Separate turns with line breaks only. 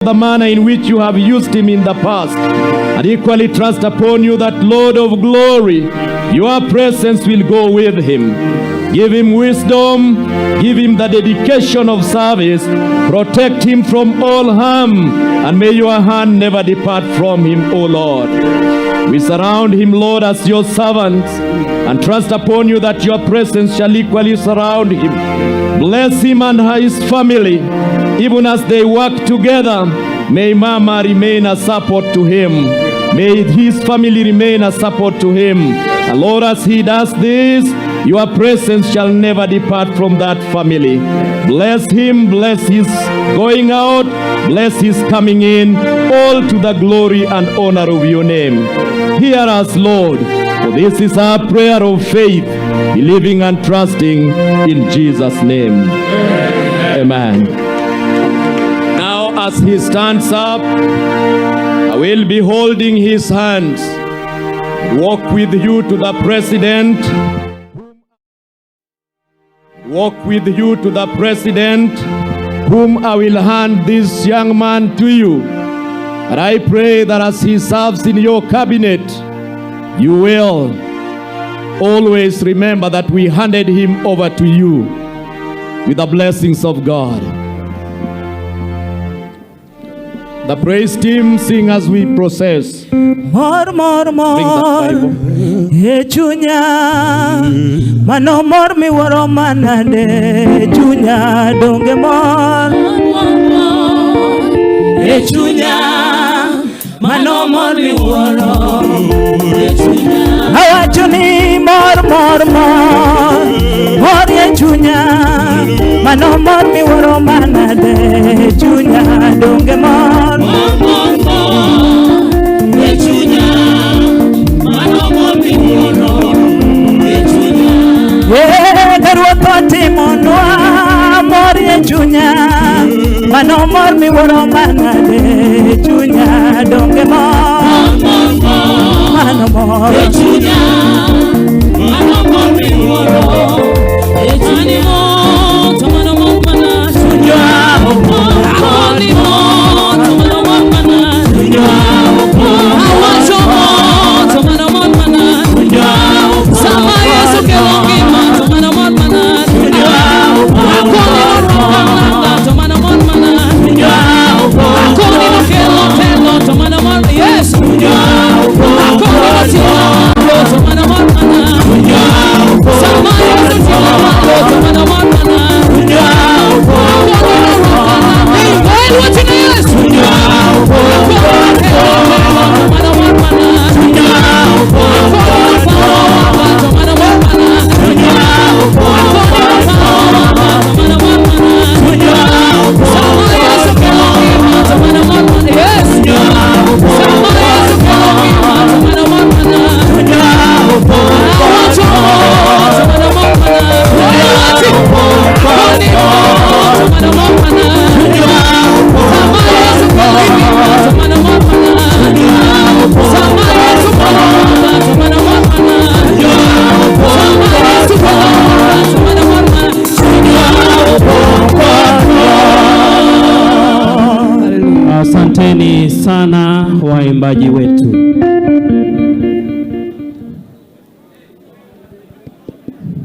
the manner in which you have used him in the past, and equally trust upon you that, Lord of glory, your presence will go with him. Give him wisdom, give him the dedication of service, protect him from all harm, and may your hand never depart from him, O Lord. We surround him, Lord, as your servants, and trust upon you that your presence shall equally surround him. Bless him and his family, even as they work together. May Mama remain a support to him. May his family remain a support to him. And Lord, as he does this, your presence shall never depart from that family. Bless him, bless his going out, bless his coming in, all to the glory and honor of your name. Hear us, Lord, for this is our prayer of faith, believing and trusting in Jesus' name. Amen. Now, as he stands up, I will be holding his hands. Walk with you to the president. Walk with you to the president, whom I will hand this young man to you. And I pray that as he serves in your cabinet, you will always remember that we handed him over to you with the blessings of God. The praise team sing as we process.
More, Chunya, mano more mi waro manade, Chunya, donge more, Chunya, mano more mi waro, Chunya, awachuni more, Chunya, mano more mi waro manade, Chunya, donge more. Pati monwa mori Chunya, mano mor mi woro manade, Chunya donge mor, mano mor Chunya, mano mor mi woro, Chunya mano mor mana, Chunya moni mor, mano mor mana, Chunya awacho mor, mano mor mana, Chunya sama Yesu ke wongi mor, mano mor mana.
Asanteni sana waimbaji wetu.